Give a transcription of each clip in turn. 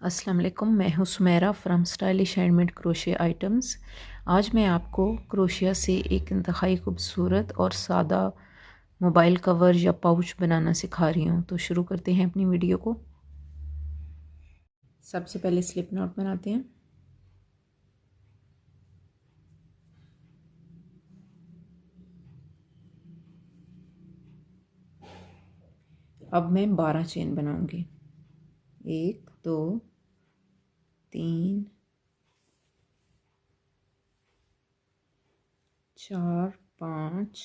अस्सलाम वालेकुम, मैं हूँ Sumera from stylish handmade crochet items. आज मैं आपको क्रोशिया से एक इंतहाई खूबसूरत और सादा मोबाइल कवर या पाउच बनाना सिखा रही हूँ। तो शुरू करते हैं अपनी वीडियो को। सबसे पहले स्लिप नॉट बनाते हैं। अब मैं 12 चेन बनाऊंगी। 1 2 3 4 5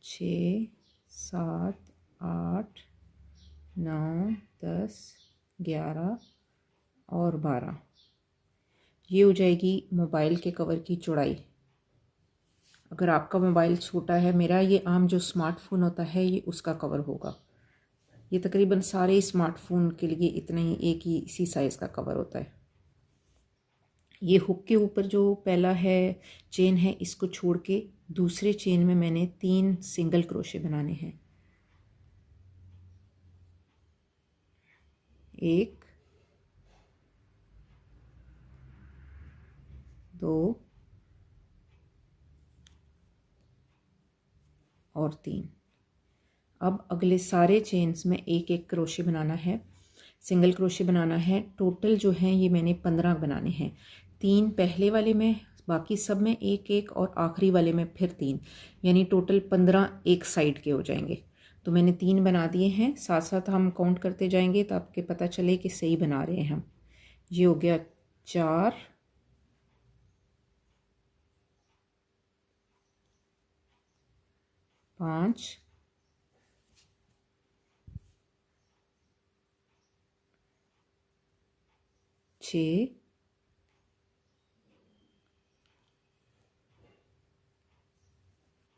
6 7 8 9 10 11 और 12। ये हो जाएगी मोबाइल के कवर की चौड़ाई। अगर आपका मोबाइल छोटा है, मेरा ये आम जो स्मार्टफ़ोन होता है ये उसका कवर होगा। ये तकरीबन सारे स्मार्टफ़ोन के लिए इतना ही एक ही इसी साइज़ का कवर होता है। ये हुक के ऊपर जो पहला है चेन है, इसको छोड़ के दूसरे चेन में मैंने 3 सिंगल क्रोशे बनाने हैं। 1 2 और 3। अब अगले सारे चेन्स में एक एक क्रोशे बनाना है, सिंगल क्रोशे बनाना है। टोटल जो है ये मैंने 15 बनाने हैं। 3 पहले वाले में, बाकी सब में एक एक, और आखिरी वाले में फिर 3, यानी टोटल 15 एक साइड के हो जाएंगे। तो मैंने 3 बना दिए हैं। साथ साथ हम काउंट करते जाएंगे तो आपके पता चले कि सही बना रहे हैं हम। ये हो गया 4 5 6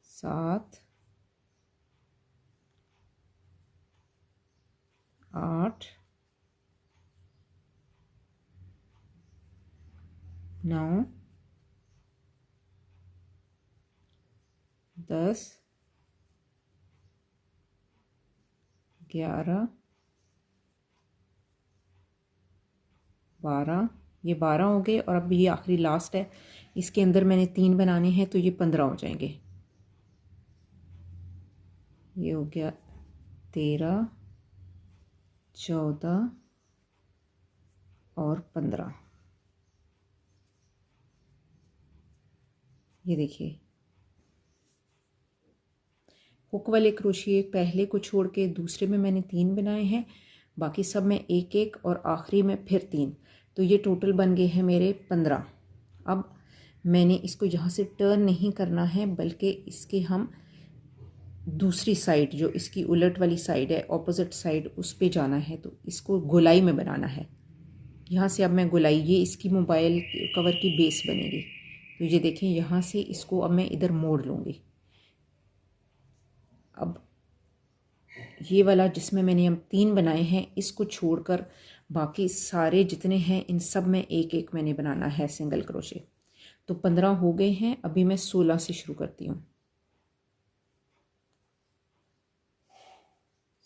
7 8 9 10 11 12। ये 12 हो गए और अब ये आखिरी लास्ट है। इसके अंदर मैंने 3 बनाने हैं तो ये 15 हो जाएंगे। ये हो गया 13 14 और 15। ये देखिए, हुक वाले क्रोशिए पहले को छोड़ के दूसरे में मैंने 3 बनाए हैं, बाकी सब में एक एक, और आखिरी में फिर 3। तो ये टोटल बन गए हैं मेरे 15। अब मैंने इसको यहाँ से टर्न नहीं करना है, बल्कि इसके हम दूसरी साइड, जो इसकी उलट वाली साइड है, ऑपोजिट साइड, उस पे जाना है। तो इसको गोलाई में बनाना है। यहाँ से अब मैं गोलाई, ये इसकी मोबाइल कवर की बेस बनेगी। तो ये देखें, यहाँ से इसको अब मैं इधर मोड़ लूँगी। अब ये वाला जिसमें मैंने हम 3 बनाए हैं, इसको छोड़कर बाकी सारे जितने हैं इन सब में एक एक मैंने बनाना है सिंगल क्रोशे। तो 15 हो गए हैं। अभी मैं 16 से शुरू करती हूँ।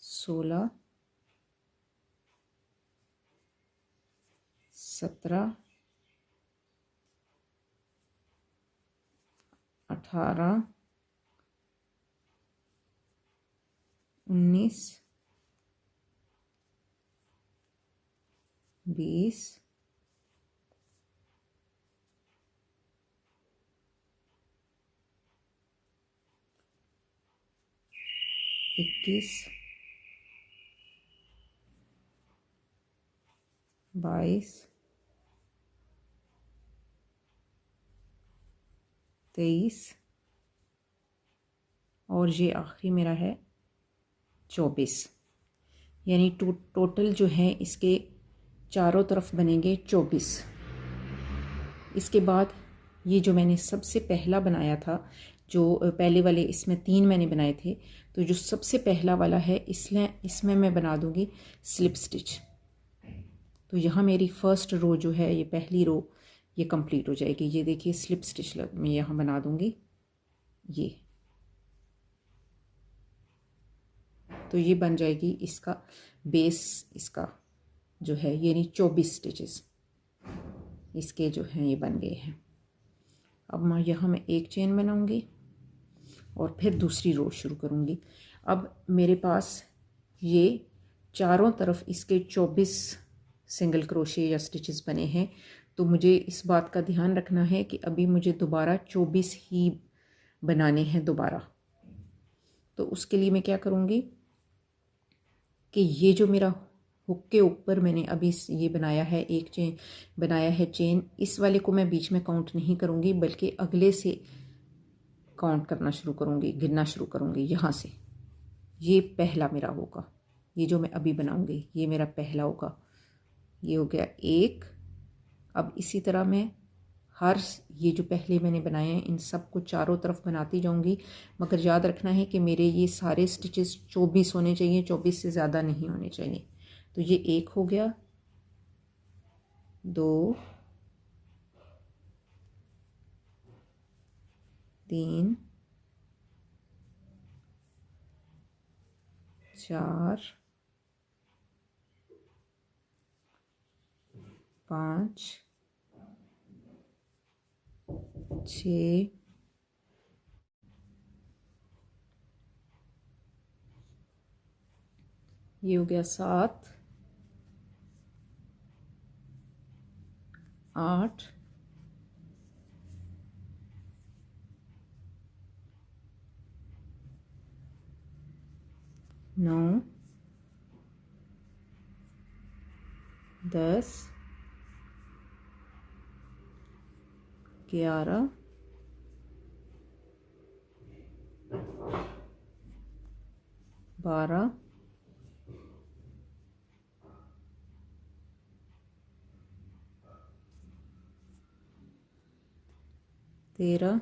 16 17 18 19 20 21 22 23 और ये आखिरी मेरा है 24। यानी टोटल जो है इसके चारों तरफ बनेंगे 24। इसके बाद ये जो मैंने सबसे पहला बनाया था, जो पहले वाले, इसमें 3 मैंने बनाए थे, तो जो सबसे पहला वाला है इसमें मैं बना दूंगी स्लिप स्टिच। तो यहाँ मेरी फर्स्ट रो जो है, ये पहली रो, ये कंप्लीट हो जाएगी। ये देखिए, स्लिप स्टिच मैं यहाँ बना दूंगी। ये तो ये बन जाएगी इसका बेस, इसका जो है यानी 24 स्टिचेस इसके जो हैं ये बन गए हैं। अब यहाँ मैं एक चेन बनाऊंगी और फिर दूसरी रो शुरू करूंगी। अब मेरे पास ये चारों तरफ इसके 24 सिंगल क्रोशे या स्टिचेस बने हैं, तो मुझे इस बात का ध्यान रखना है कि अभी मुझे दोबारा 24 ही बनाने हैं दोबारा। तो उसके लिए मैं क्या करूँगी कि ये जो मेरा हुक के ऊपर मैंने अभी ये बनाया है, एक चेन बनाया है चेन, इस वाले को मैं बीच में काउंट नहीं करूँगी बल्कि अगले से काउंट करना शुरू करूँगी, गिनना शुरू करूँगी यहाँ से। ये पहला मेरा होगा, ये जो मैं अभी बनाऊँगी ये मेरा पहला होगा। ये हो गया एक। अब इसी तरह मैं हर ये जो पहले मैंने बनाए हैं इन सब को चारों तरफ बनाती जाऊंगी, मगर याद रखना है कि मेरे ये सारे स्टिचेस 24 होने चाहिए, 24 से ज़्यादा नहीं होने चाहिए। तो ये एक हो गया, 2, 3, 4, 5, 6, 7, 8, 9, 10, 11, 12, 13।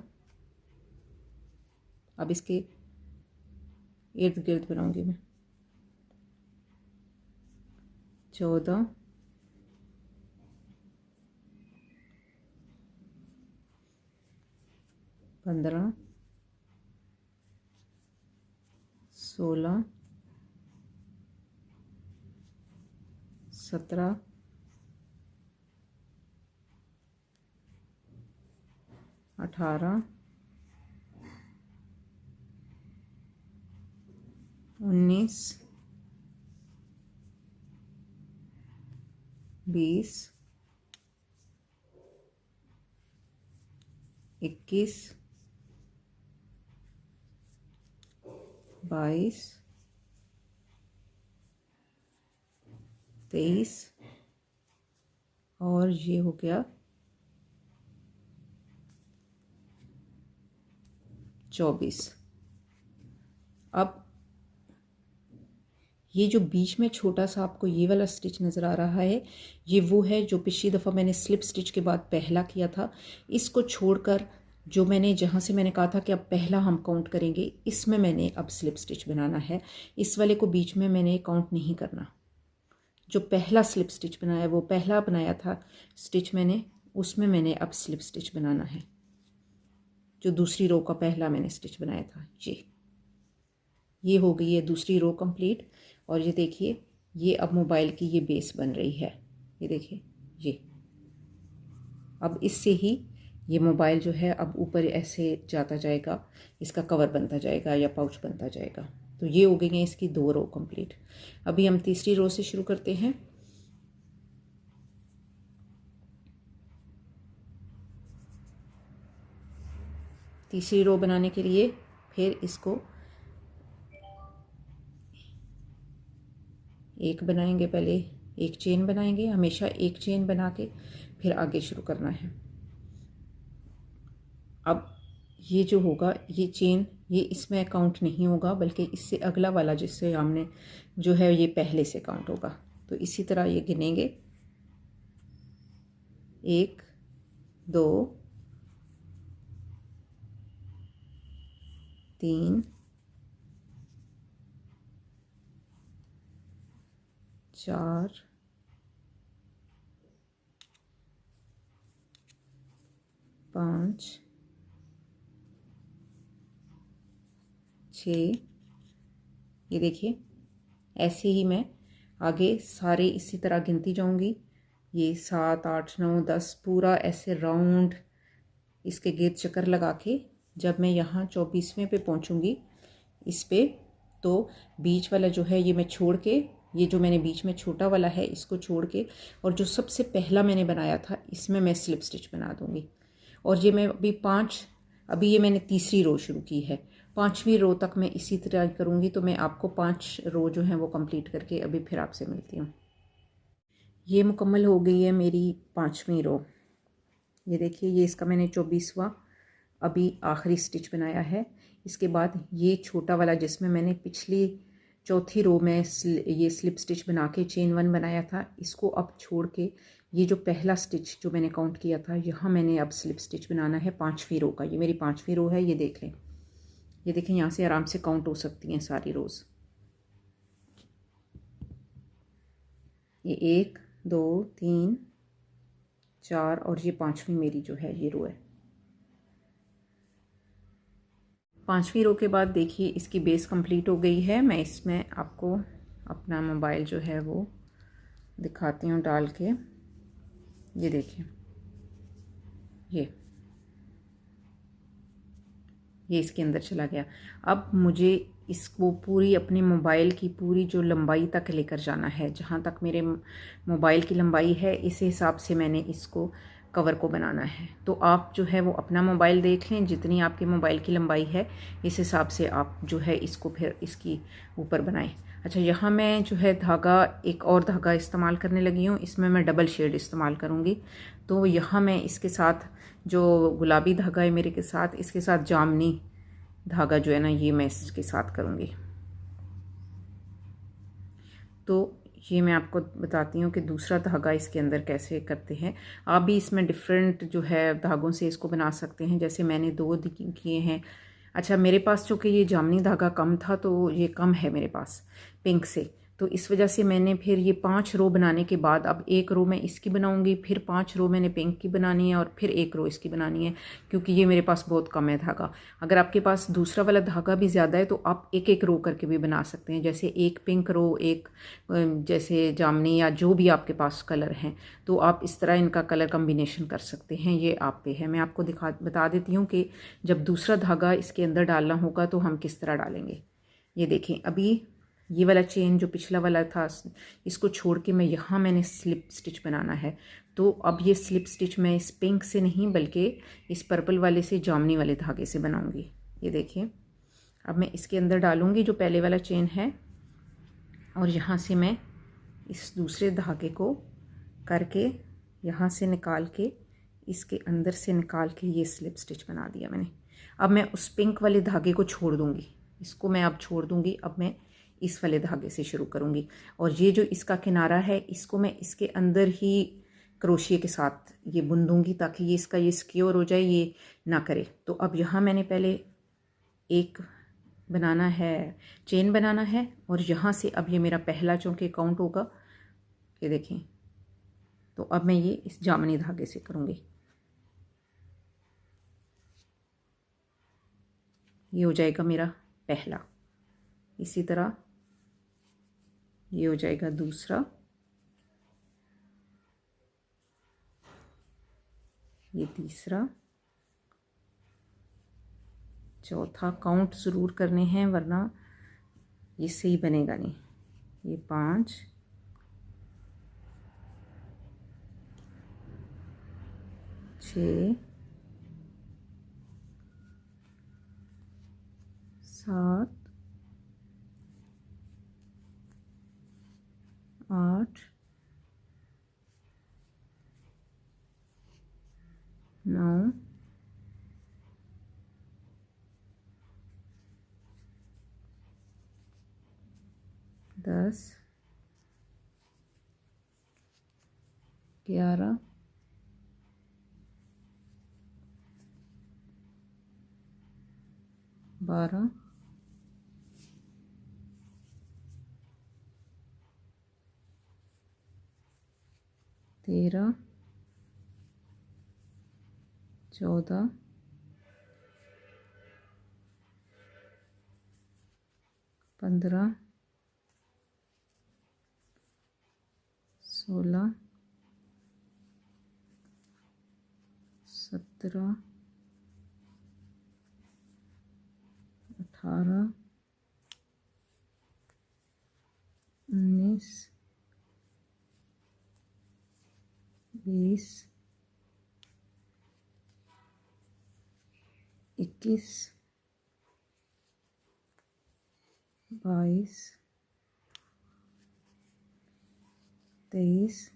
अब इसके इर्द गिर्द बनाऊंगी मैं। 14, 15, 16, 17, 18, 19, 20, 21, 22, 23 और ये हो गया 24। अब ये जो बीच में छोटा सा आपको ये वाला स्टिच नज़र आ रहा है, ये वो है जो पिछली दफ़ा मैंने स्लिप स्टिच के बाद पहला किया था। इसको छोड़कर जो मैंने जहाँ से मैंने कहा था कि अब पहला हम काउंट करेंगे, इसमें मैंने अब स्लिप स्टिच बनाना है। इस वाले को बीच में मैंने काउंट नहीं करना। जो पहला स्लिप स्टिच बनाया, वो पहला बनाया था स्टिच मैंने, उसमें मैंने अब स्लिप स्टिच बनाना है। जो दूसरी रो का पहला मैंने स्टिच बनाया था, ये हो गई है दूसरी रो कंप्लीट। और ये देखिए, ये अब मोबाइल की ये बेस बन रही है। ये देखिए, ये अब इससे ही ये मोबाइल जो है अब ऊपर ऐसे जाता जाएगा, इसका कवर बनता जाएगा या पाउच बनता जाएगा। तो ये हो गई हैं इसकी 2 रो कंप्लीट। अभी हम तीसरी रो से शुरू करते हैं। तीसरी रो बनाने के लिए फिर इसको एक बनाएंगे, पहले एक चेन बनाएंगे, हमेशा एक चेन बना के फिर आगे शुरू करना है। अब ये जो होगा, ये चेन, ये इसमें काउंट नहीं होगा बल्कि इससे अगला वाला जिससे हमने जो है ये पहले से काउंट होगा। तो इसी तरह ये गिनेंगे, 1, 2, 3, 4, 5, 6। ये देखिए, ऐसे ही मैं आगे सारे इसी तरह गिनती जाऊंगी। ये 7 8 9 10 पूरा ऐसे राउंड इसके गेंद चक्कर लगा के जब मैं यहाँ 24वें पे पहुँचूँगी इस पे, तो बीच वाला जो है ये मैं छोड़ के, ये जो मैंने बीच में छोटा वाला है इसको छोड़ के, और जो सबसे पहला मैंने बनाया था इसमें मैं स्लिप स्टिच बना दूँगी। और ये मैं अभी ये मैंने तीसरी रो शुरू की है, 5वीं रो तक मैं इसी तरह करूँगी। तो मैं आपको 5 रो जो हैं वो कंप्लीट करके अभी फिर आपसे मिलती हूँ। ये मुकम्मल हो गई है मेरी 5वीं रो। ये देखिए, ये इसका मैंने 24वां अभी आखिरी स्टिच बनाया है। इसके बाद ये छोटा वाला जिसमें मैंने पिछली चौथी रो में ये स्लिप स्टिच बना के चेन 1 बनाया था, इसको अब छोड़ के ये जो पहला स्टिच जो मैंने काउंट किया था यहाँ मैंने अब स्लिप स्टिच बनाना है 5वीं रो का। ये मेरी 5वीं रो है, ये देख लें, ये देखें, यहाँ से आराम से काउंट हो सकती हैं सारी रोज़। ये 1 2 3 4 और ये 5वीं मेरी जो है ये रो है। 5वीं रो के बाद देखिए इसकी बेस कंप्लीट हो गई है। मैं इसमें आपको अपना मोबाइल जो है वो दिखाती हूँ डाल के। ये देखिए, ये इसके अंदर चला गया। अब मुझे इसको पूरी अपने मोबाइल की पूरी जो लंबाई तक लेकर जाना है, जहाँ तक मेरे मोबाइल की लंबाई है इस हिसाब से मैंने इसको कवर को बनाना है। तो आप जो है वो अपना मोबाइल देख लें, जितनी आपके मोबाइल की लंबाई है इस हिसाब से आप जो है इसको फिर इसकी ऊपर बनाएं। अच्छा, यहाँ मैं जो है धागा, एक और धागा इस्तेमाल करने लगी हूँ, इसमें मैं डबल शेड इस्तेमाल करूँगी। तो यहाँ मैं इसके साथ जो गुलाबी धागा है मेरे के साथ, इसके साथ जामनी धागा जो है ना ये मैं इसके साथ करूँगी। तो ये मैं आपको बताती हूँ कि दूसरा धागा इसके अंदर कैसे करते हैं। आप भी इसमें डिफरेंट जो है धागों से इसको बना सकते हैं, जैसे मैंने 2 किए हैं। अच्छा, मेरे पास चूँकि ये जामनी धागा कम था तो ये कम है मेरे पास पिंक से, तो इस वजह से मैंने फिर ये 5 रो बनाने के बाद अब 1 रो मैं इसकी बनाऊंगी, फिर 5 रो मैंने पिंक की बनानी है और फिर 1 रो इसकी बनानी है, क्योंकि ये मेरे पास बहुत कम है धागा। अगर आपके पास दूसरा वाला धागा भी ज़्यादा है तो आप एक एक रो करके भी बना सकते हैं, जैसे एक पिंक रो, एक जैसे जामनी या जो भी आपके पास कलर हैं, तो आप इस तरह इनका कलर कम्बिनेशन कर सकते हैं। ये आप पे है। मैं आपको बता देती हूँ कि जब दूसरा धागा इसके अंदर डालना होगा तो हम किस तरह डालेंगे। ये देखें, अभी ये वाला चेन जो पिछला वाला था इसको छोड़ के मैं यहाँ मैंने स्लिप स्टिच बनाना है। तो अब ये स्लिप स्टिच मैं इस पिंक से नहीं बल्कि इस पर्पल वाले से, जामनी वाले धागे से बनाऊंगी। ये देखिए, अब मैं इसके अंदर डालूंगी जो पहले वाला चेन है, और यहाँ से मैं इस दूसरे धागे को करके यहाँ से निकाल के इसके अंदर से निकाल के ये स्लिप स्टिच बना दिया मैंने। अब मैं उस पिंक वाले धागे को छोड़ दूँगी, इसको मैं अब छोड़ दूँगी। अब मैं इस वाले धागे से शुरू करूँगी, और ये जो इसका किनारा है इसको मैं इसके अंदर ही क्रोशिया के साथ ये बुन दूँगी ताकि ये इसका ये सिक्योर हो जाए, ये ना करे। तो अब यहाँ मैंने पहले एक बनाना है, चेन बनाना है, और यहाँ से अब ये मेरा पहला चूँकि काउंट होगा, ये देखें, तो अब मैं ये इस जामनी धागे से करूँगी। ये हो जाएगा मेरा पहला, इसी तरह ये हो जाएगा दूसरा, ये तीसरा, चौथा। काउंट ज़रूर करने हैं वरना ये सही बनेगा नहीं। ये 5, 6, 7, 8, 9, 10, 11, 12, 13, 14, 15, 16 17 18 19 20 21 22 23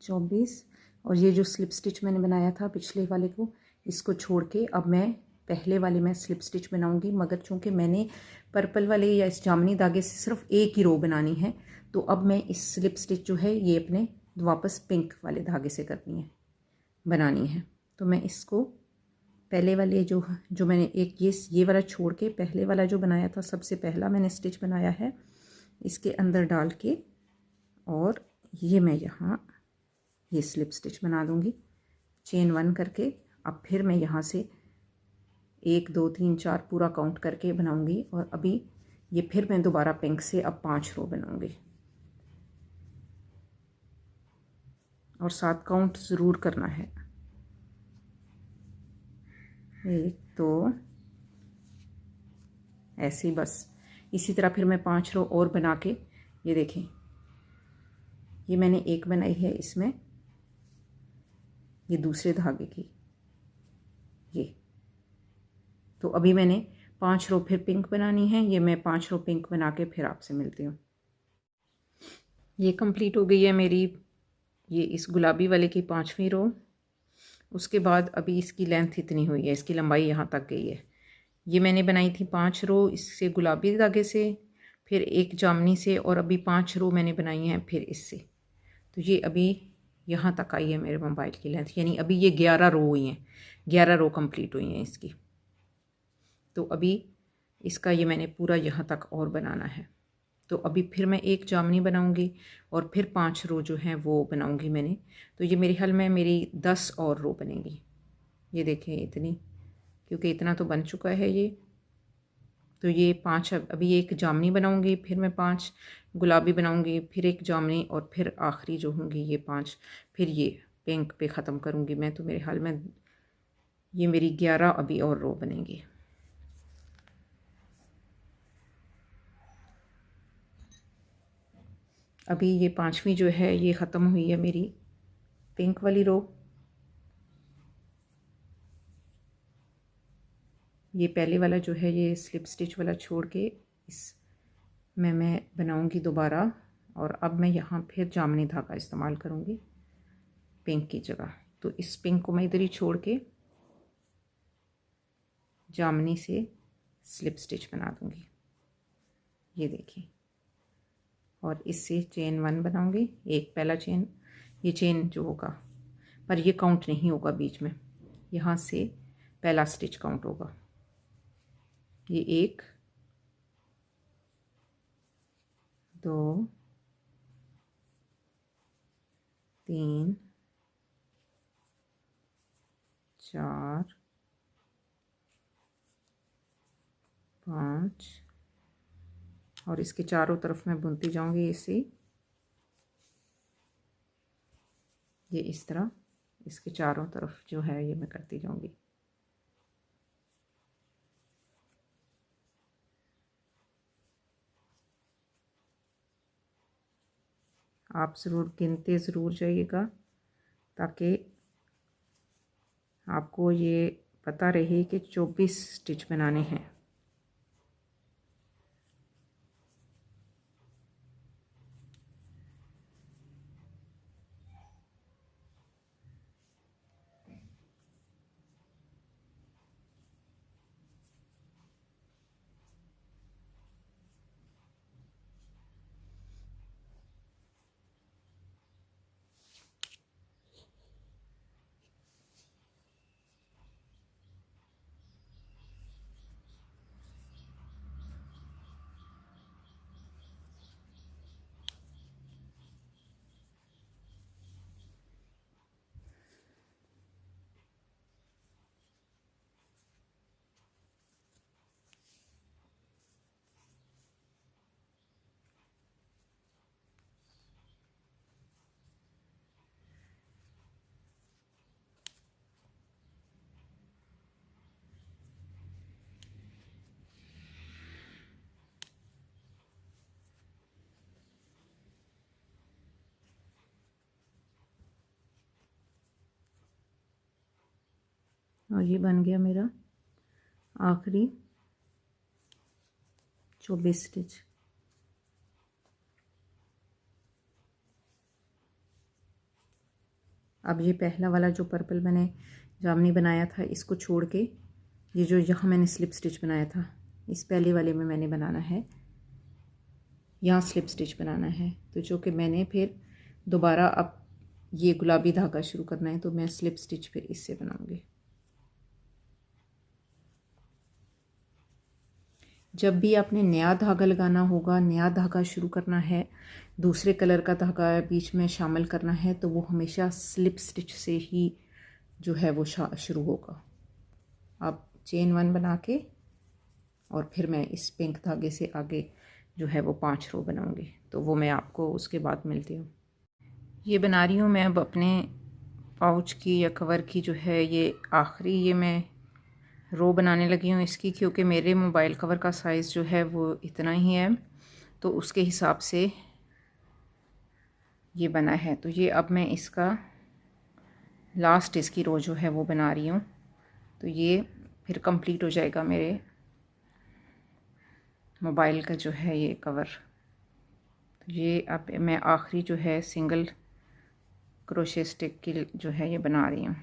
24। और ये जो स्लिप स्टिच मैंने बनाया था पिछले वाले को, इसको छोड़ के अब मैं पहले वाले में स्लिप स्टिच बनाऊंगी। मगर चूंकि मैंने पर्पल वाले या इस जामनी धागे से सिर्फ एक ही रो बनानी है, तो अब मैं इस स्लिप स्टिच जो है ये अपने वापस पिंक वाले धागे से करनी है, बनानी है। तो मैं इसको पहले वाले जो मैंने एक ये वाला छोड़ के पहले वाला जो बनाया था, सबसे पहला मैंने स्टिच बनाया है, इसके अंदर डाल के और ये मैं यहाँ ये स्लिप स्टिच बना दूँगी चेन 1 करके। अब फिर मैं यहाँ से 1 2 3 4 पूरा काउंट करके बनाऊँगी। और अभी ये फिर मैं दोबारा पिंक से अब 5 रो बनाऊँगी। और 7 काउंट ज़रूर करना है। 1 2 ऐसे ही बस इसी तरह फिर मैं 5 रो और बना के, ये देखें ये मैंने एक बनाई है इसमें, ये दूसरे धागे की ये। तो अभी मैंने 5 रो फिर पिंक बनानी है। ये मैं 5 रो पिंक बना के फिर आपसे मिलती हूँ। ये कंप्लीट हो गई है मेरी ये इस गुलाबी वाले की 5वीं रो। उसके बाद अभी इसकी लेंथ इतनी हुई है, इसकी लंबाई यहाँ तक गई है। ये मैंने बनाई थी 5 रो इससे गुलाबी धागे से, फिर एक जामनी से, और अभी 5 रो मैंने बनाई हैं फिर इससे। तो ये अभी यहाँ तक आई है मेरे मोबाइल की लेंथ, यानी अभी ये 11 रो हुई हैं, 11 रो कंप्लीट हुई हैं इसकी। तो अभी इसका ये मैंने पूरा यहाँ तक और बनाना है। तो अभी फिर मैं एक जामनी बनाऊंगी और फिर 5 रो जो हैं वो बनाऊंगी मैंने। तो ये मेरे ख्याल में मेरी 10 और रो बनेगी। ये देखें इतनी, क्योंकि इतना तो बन चुका है ये। तो ये 5 अभी एक जामनी बनाऊंगी, फिर मैं 5 गुलाबी बनाऊंगी, फिर एक जामनी, और फिर आखिरी जो होंगी ये 5, फिर ये पिंक पे ख़त्म करूंगी मैं। तो मेरे ख्याल में ये मेरी 11 अभी और रो बनेंगी। अभी ये 5वीं जो है ये ख़त्म हुई है मेरी पिंक वाली रो। ये पहले वाला जो है ये स्लिप स्टिच वाला छोड़ के इस में मैं बनाऊंगी दोबारा। और अब मैं यहाँ फिर जामनी धागा इस्तेमाल करूँगी पिंक की जगह। तो इस पिंक को मैं इधर ही छोड़ के जामनी से स्लिप स्टिच बना दूँगी, ये देखिए। और इससे चेन 1 बनाऊँगी, एक पहला चेन, ये चेन जो होगा, पर ये काउंट नहीं होगा बीच में, यहाँ से पहला स्टिच काउंट होगा। ये 1 2 3 4 5, और इसके चारों तरफ मैं बुनती जाऊंगी इसे, ये इस तरह इसके चारों तरफ जो है ये मैं करती जाऊंगी। आप ज़रूर गिनते ज़रूर जाइएगा ताकि आपको ये पता रहे कि 24 स्टिच बनाने हैं। और ये बन गया मेरा आखिरी 24 स्टिच। अब ये पहला वाला जो पर्पल मैंने जामनी बनाया था, इसको छोड़ के ये जो यहाँ मैंने स्लिप स्टिच बनाया था, इस पहले वाले में मैंने बनाना है, यहाँ स्लिप स्टिच बनाना है। तो जो कि मैंने फिर दोबारा अब ये गुलाबी धागा शुरू करना है, तो मैं स्लिप स्टिच फिर इससे बनाऊंगी। जब भी आपने नया धागा लगाना होगा, नया धागा शुरू करना है, दूसरे कलर का धागा बीच में शामिल करना है, तो वो हमेशा स्लिप स्टिच से ही जो है वो शुरू होगा। अब चेन 1 बना के और फिर मैं इस पिंक धागे से आगे जो है वो 5 रो बनाऊंगी, तो वो मैं आपको उसके बाद मिलती हूँ। ये बना रही हूँ मैं अब अपने पाउच की या कवर की जो है ये आखिरी ये मैं रो बनाने लगी हूँ इसकी, क्योंकि मेरे मोबाइल कवर का साइज़ जो है वो इतना ही है, तो उसके हिसाब से ये बना है। तो ये अब मैं इसका लास्ट इसकी रो जो है वो बना रही हूँ, तो ये फिर कंप्लीट हो जाएगा मेरे मोबाइल का जो है ये कवर। तो ये अब मैं आखिरी जो है सिंगल क्रोशे स्टिक की जो है ये बना रही हूँ।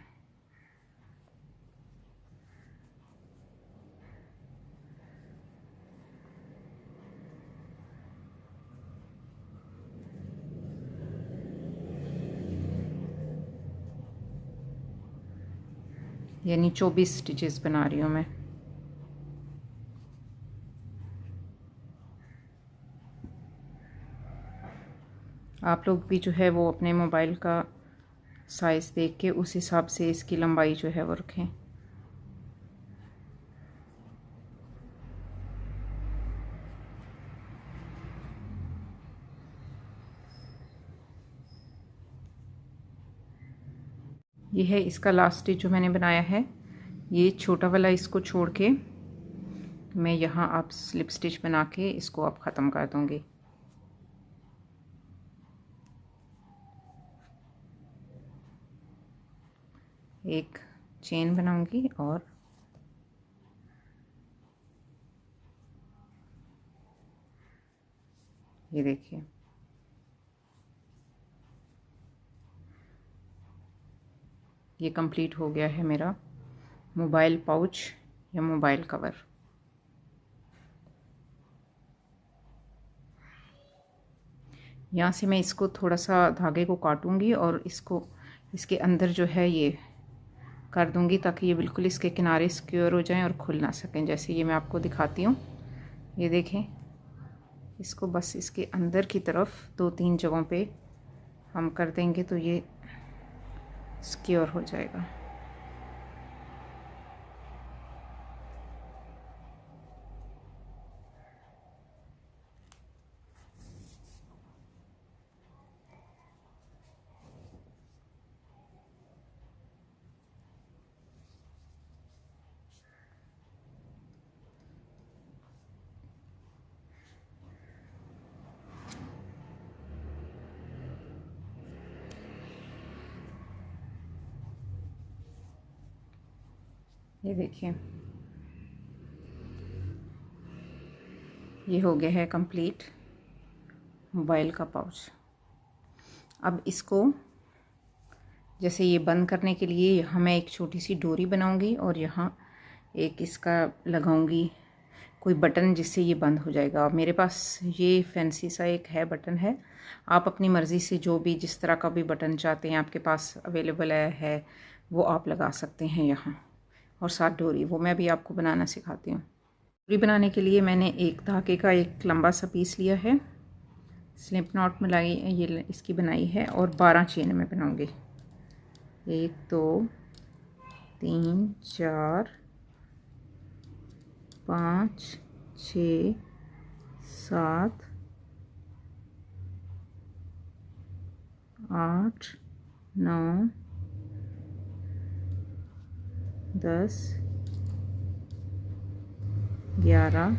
यानी 24 स्टिचेस बना रही हूँ मैं। आप लोग भी जो है वो अपने मोबाइल का साइज़ देख के उस हिसाब से इसकी लंबाई जो है वो रखें। ये है इसका लास्ट स्टिच जो मैंने बनाया है, ये छोटा वाला इसको छोड़ के मैं यहाँ आप स्लिप स्टिच बना के इसको आप ख़त्म कर दूँगी। एक चेन बनाऊँगी और ये देखिए ये कंप्लीट हो गया है मेरा मोबाइल पाउच या मोबाइल कवर। यहाँ से मैं इसको थोड़ा सा धागे को काटूंगी और इसको इसके अंदर जो है ये कर दूंगी, ताकि ये बिल्कुल इसके किनारे सिक्योर हो जाएं और खुल ना सकें। जैसे ये मैं आपको दिखाती हूँ, ये देखें, इसको बस इसके अंदर की तरफ 2-3 जगहों पे हम कर देंगे तो ये सिक्योर हो जाएगा। ये देखिए ये हो गया है कंप्लीट मोबाइल का पाउच। अब इसको जैसे ये बंद करने के लिए यहाँ मैं एक छोटी सी डोरी बनाऊंगी और यहाँ एक इसका लगाऊंगी कोई बटन जिससे ये बंद हो जाएगा। मेरे पास ये फैंसी सा एक है बटन है, आप अपनी मर्ज़ी से जो भी जिस तरह का भी बटन चाहते हैं आपके पास अवेलेबल है वो आप लगा सकते हैं यहाँ। और साथ डोरी वो मैं भी आपको बनाना सिखाती हूँ। डोरी बनाने के लिए मैंने एक धागे का एक लंबा सा पीस लिया है, स्लिप नॉट मिलाई ये इसकी बनाई है और 12 चेन में बनाऊंगी। 1 2 3 4 5 6 7 8 9 10 11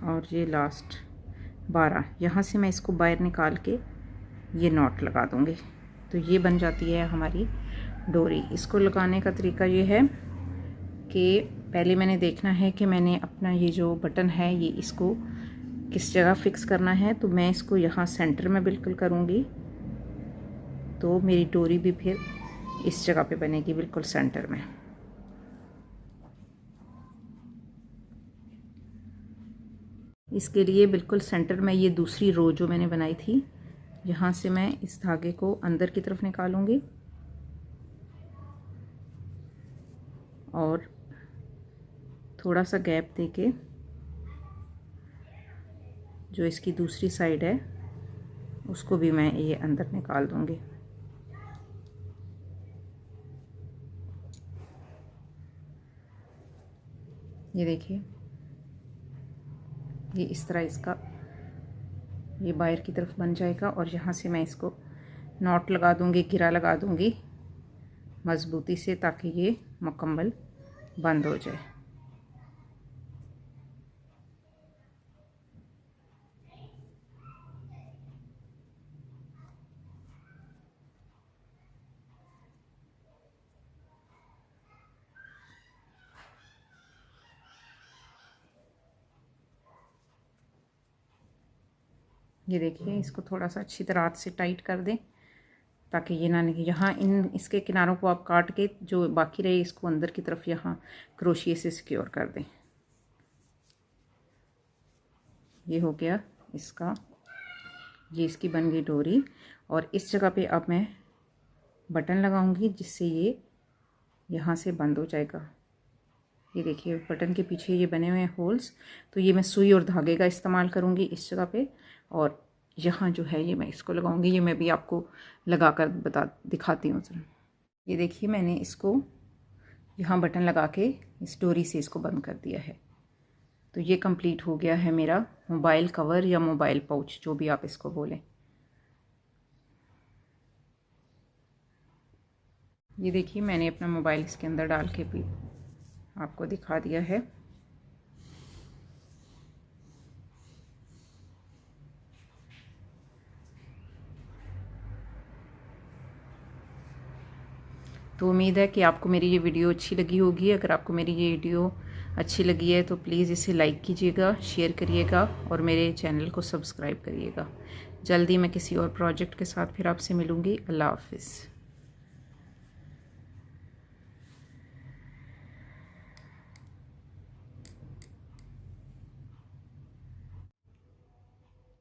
और ये लास्ट 12। यहाँ से मैं इसको बाहर निकाल के ये नॉट लगा दूँगी। तो ये बन जाती है हमारी डोरी। इसको लगाने का तरीका ये है कि पहले मैंने देखना है कि मैंने अपना ये जो बटन है ये इसको किस जगह फिक्स करना है। तो मैं इसको यहाँ सेंटर में बिल्कुल करूँगी, तो मेरी डोरी भी फिर इस जगह पे बनेगी बिल्कुल सेंटर में। इसके लिए बिल्कुल सेंटर में ये दूसरी रो जो मैंने बनाई थी, यहाँ से मैं इस धागे को अंदर की तरफ निकालूंगी और थोड़ा सा गैप देके जो इसकी दूसरी साइड है उसको भी मैं ये अंदर निकाल दूंगी। ये देखिए, ये इस तरह इसका ये बाहर की तरफ बन जाएगा और यहाँ से मैं इसको नॉट लगा दूंगी, घेरा लगा दूंगी मज़बूती से, ताकि ये मुकम्मल बंद हो जाए। ये देखिए, इसको थोड़ा सा अच्छी तरह हाथ से टाइट कर दें ताकि ये ना निकले। यहाँ इन इसके किनारों को आप काट के जो बाकी रहे इसको अंदर की तरफ यहाँ क्रोशिए से सिक्योर कर दें। ये हो गया इसका, ये इसकी बन गई डोरी। और इस जगह पे अब मैं बटन लगाऊंगी जिससे ये यहाँ से बंद हो जाएगा। ये देखिए, बटन के पीछे ये बने हुए हैं होल्स, तो ये मैं सुई और धागे का इस्तेमाल करूँगी इस जगह पे, और यहाँ जो है ये मैं इसको लगाऊंगी। ये मैं भी आपको लगा कर दिखाती हूँ ज़रा। ये देखिए, मैंने इसको यहाँ बटन लगा के इस डोरी से इसको बंद कर दिया है। तो ये कंप्लीट हो गया है मेरा मोबाइल कवर या मोबाइल पाउच, जो भी आप इसको बोलें। ये देखिए, मैंने अपना मोबाइल इसके अंदर डाल के भी आपको दिखा दिया है। तो उम्मीद है कि आपको मेरी ये वीडियो अच्छी लगी होगी। अगर आपको मेरी ये वीडियो अच्छी लगी है तो प्लीज़ इसे लाइक कीजिएगा, शेयर करिएगा और मेरे चैनल को सब्सक्राइब करिएगा। जल्दी मैं किसी और प्रोजेक्ट के साथ फिर आपसे मिलूँगी। अल्लाह हाफ़िज़।